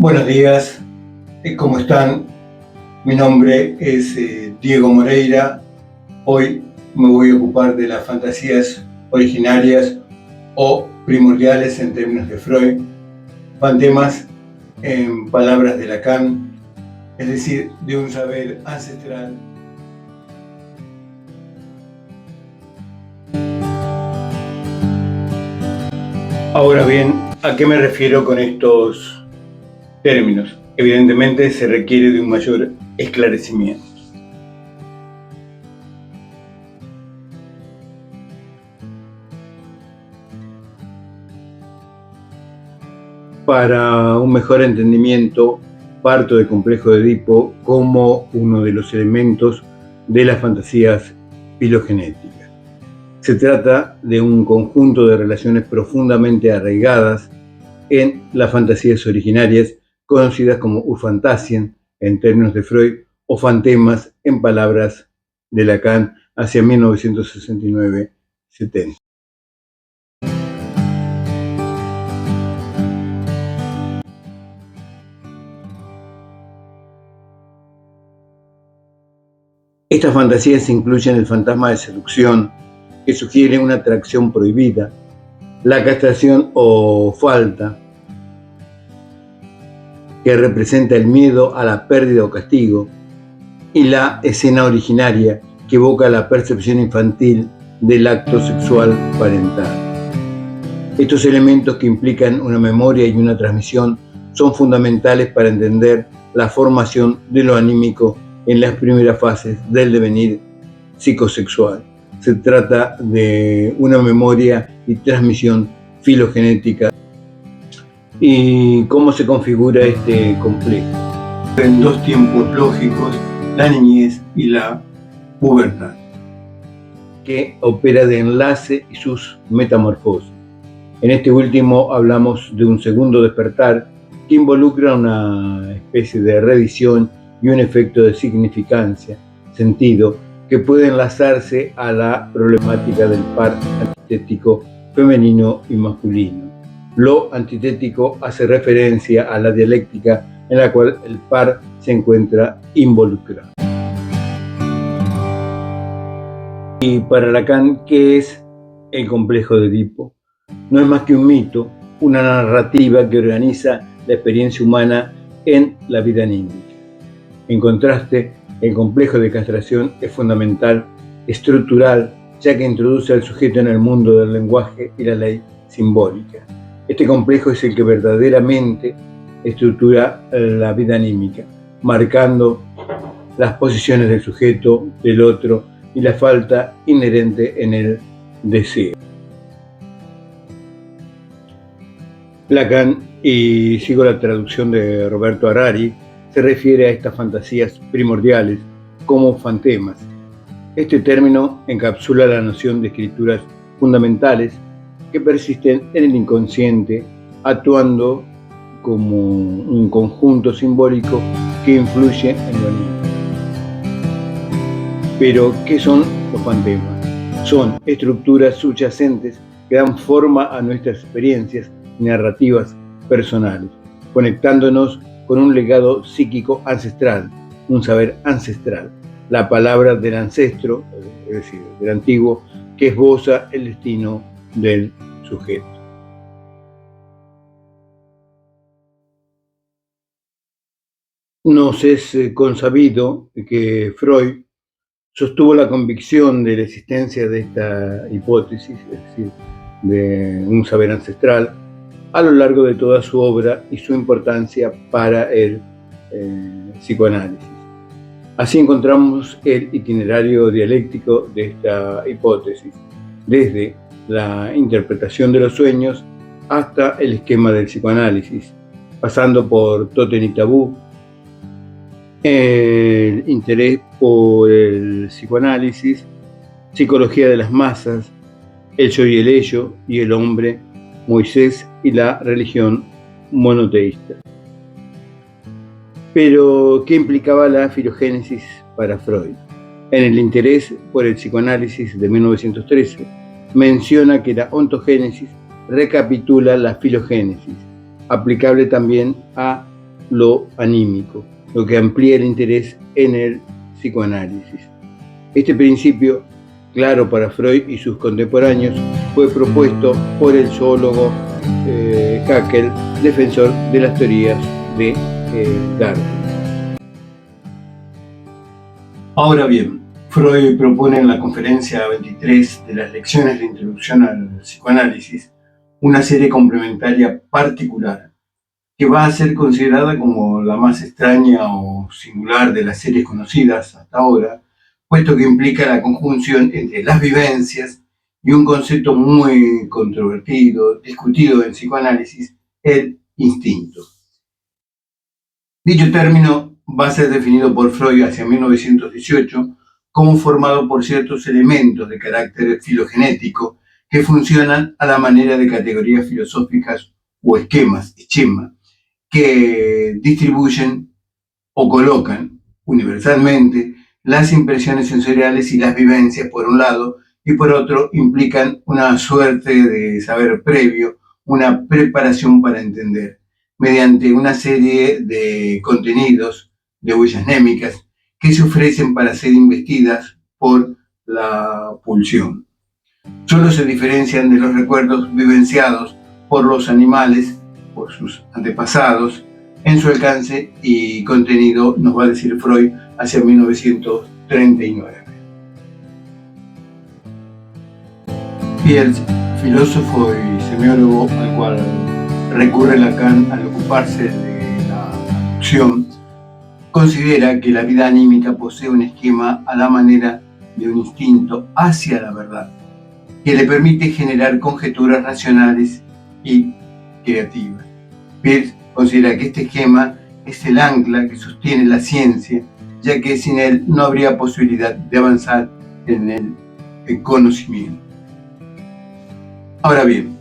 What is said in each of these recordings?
Buenos días, ¿cómo están? Mi nombre es Diego Moreira. Hoy me voy a ocupar de las fantasías originarias o primordiales en términos de Freud, fantemas en palabras de Lacan, es decir, de un saber ancestral. Ahora bien, ¿a qué me refiero con estos términos? Evidentemente se requiere de un mayor esclarecimiento. Para un mejor entendimiento, parto del complejo de Edipo como uno de los elementos de las fantasías filogenéticas. Se trata de un conjunto de relaciones profundamente arraigadas en las fantasías originarias, conocidas como Urfantasien en términos de Freud, o fantemas en palabras de Lacan hacia 1969-70. Estas fantasías incluyen el fantasma de seducción, que sugiere una atracción prohibida, la castración o falta, que representa el miedo a la pérdida o castigo, y la escena originaria, que evoca la percepción infantil del acto sexual parental. Estos elementos, que implican una memoria y una transmisión, son fundamentales para entender la formación de lo anímico en las primeras fases del devenir psicosexual. Se trata de una memoria y transmisión filogenética. ¿Y cómo se configura este complejo? En dos tiempos lógicos, la niñez y la pubertad, que opera de enlace y sus metamorfosis. En este último hablamos de un segundo despertar que involucra una especie de revisión y un efecto de significancia, sentido, que puede enlazarse a la problemática del par antitético femenino y masculino. Lo antitético hace referencia a la dialéctica en la cual el par se encuentra involucrado. Y para Lacan, ¿qué es el complejo de Edipo? No es más que un mito, una narrativa que organiza la experiencia humana en la vida anímica. En contraste, el complejo de castración es fundamental, estructural, ya que introduce al sujeto en el mundo del lenguaje y la ley simbólica. Este complejo es el que verdaderamente estructura la vida anímica, marcando las posiciones del sujeto, del otro y la falta inherente en el deseo. Lacan, y sigo la traducción de Roberto Harari, se refiere a estas fantasías primordiales como fantemas. Este término encapsula la noción de escrituras fundamentales que persisten en el inconsciente, actuando como un conjunto simbólico que influye en lo anímico. Pero, ¿qué son los fantemas? Son estructuras subyacentes que dan forma a nuestras experiencias narrativas personales, conectándonos con un legado psíquico ancestral, un saber ancestral, la palabra del ancestro, es decir, del antiguo, que esboza el destino del sujeto. Nos es consabido que Freud sostuvo la convicción de la existencia de esta hipótesis, es decir, de un saber ancestral, a lo largo de toda su obra y su importancia para el psicoanálisis. Así encontramos el itinerario dialéctico de esta hipótesis, desde la interpretación de los sueños hasta el esquema del psicoanálisis, pasando por Tótem y Tabú, el interés por el psicoanálisis, psicología de las masas, el yo y el ello y el hombre, Moisés y la religión monoteísta. Pero, ¿qué implicaba la filogénesis para Freud? En el interés por el psicoanálisis de 1913, menciona que la ontogénesis recapitula la filogénesis, aplicable también a lo anímico, lo que amplía el interés en el psicoanálisis. Este principio, claro para Freud y sus contemporáneos, fue propuesto por el zoólogo Haeckel, defensor de las teorías de Darwin. Ahora bien, Freud propone en la conferencia 23 de las lecciones de introducción al psicoanálisis una serie complementaria particular, que va a ser considerada como la más extraña o singular de las series conocidas hasta ahora, puesto que implica la conjunción entre las vivencias y un concepto muy controvertido, discutido en psicoanálisis, el instinto. Dicho término va a ser definido por Freud hacia 1918 como formado por ciertos elementos de carácter filogenético que funcionan a la manera de categorías filosóficas o esquemas, esquema, que distribuyen o colocan universalmente las impresiones sensoriales y las vivencias por un lado, y por otro implican una suerte de saber previo, una preparación para entender, mediante una serie de contenidos, de huellas némicas, que se ofrecen para ser investidas por la pulsión. Solo se diferencian de los recuerdos vivenciados por los animales, por sus antepasados, en su alcance y contenido, nos va a decir Freud, hacia 1939. Y el filósofo y semiólogo al cual recurre Lacan al ocuparse de la aducción, considera que la vida anímica posee un esquema a la manera de un instinto hacia la verdad, que le permite generar conjeturas racionales y creativas. Peirce considera que este esquema es el ancla que sostiene la ciencia, ya que sin él no habría posibilidad de avanzar en el conocimiento. Ahora bien,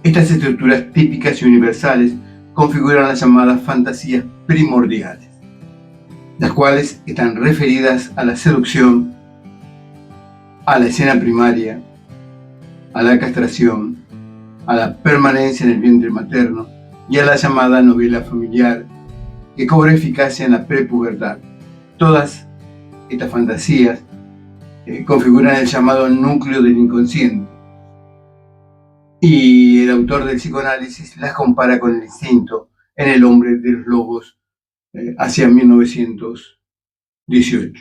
estas estructuras típicas y universales configuran las llamadas fantasías primordiales, las cuales están referidas a la seducción, a la escena primaria, a la castración, a la permanencia en el vientre materno y a la llamada novela familiar, que cobra eficacia en la prepubertad. Todas estas fantasías configuran el llamado núcleo del inconsciente, y el autor del psicoanálisis las compara con el instinto en El hombre de los lobos hacia 1918,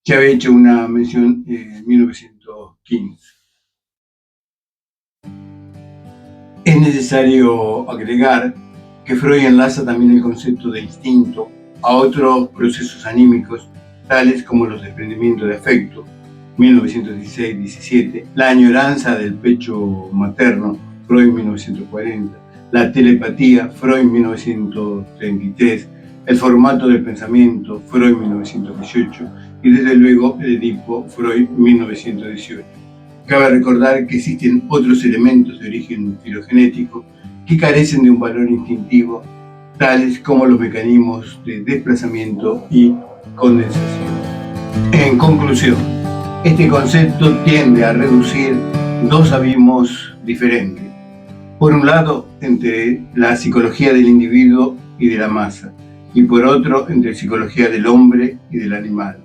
que había hecho una mención en 1915. Es necesario agregar que Freud enlaza también el concepto de instinto a otros procesos anímicos, tales como los desprendimientos de afecto, 1916-17, la añoranza del pecho materno, Freud 1940, la telepatía, Freud 1933, el formato del pensamiento, Freud 1918, y desde luego el Edipo, Freud 1918. Cabe recordar que existen otros elementos de origen filogenético que carecen de un valor instintivo, tales como los mecanismos de desplazamiento y condensación. En conclusión, este concepto tiende a reducir dos abismos diferentes. Por un lado, entre la psicología del individuo y de la masa, y por otro, entre psicología del hombre y del animal.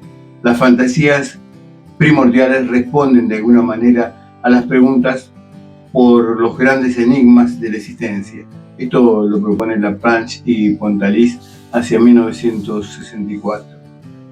Las fantasías primordiales responden de alguna manera a las preguntas por los grandes enigmas de la existencia. Esto lo propone Laplanche y Pontalis hacia 1964.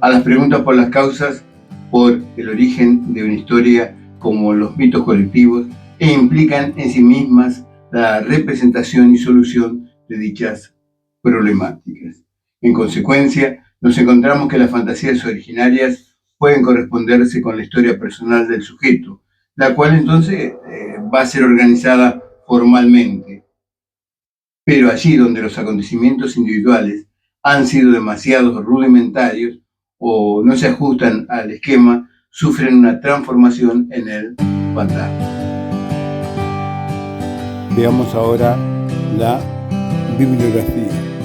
A las preguntas por las causas, por el origen de una historia, como los mitos colectivos, e implican en sí mismas la representación y solución de dichas problemáticas. En consecuencia, nos encontramos que las fantasías originarias pueden corresponderse con la historia personal del sujeto, la cual entonces va a ser organizada formalmente. Pero allí donde los acontecimientos individuales han sido demasiado rudimentarios o no se ajustan al esquema, sufren una transformación en el fantasma. Veamos ahora la bibliografía.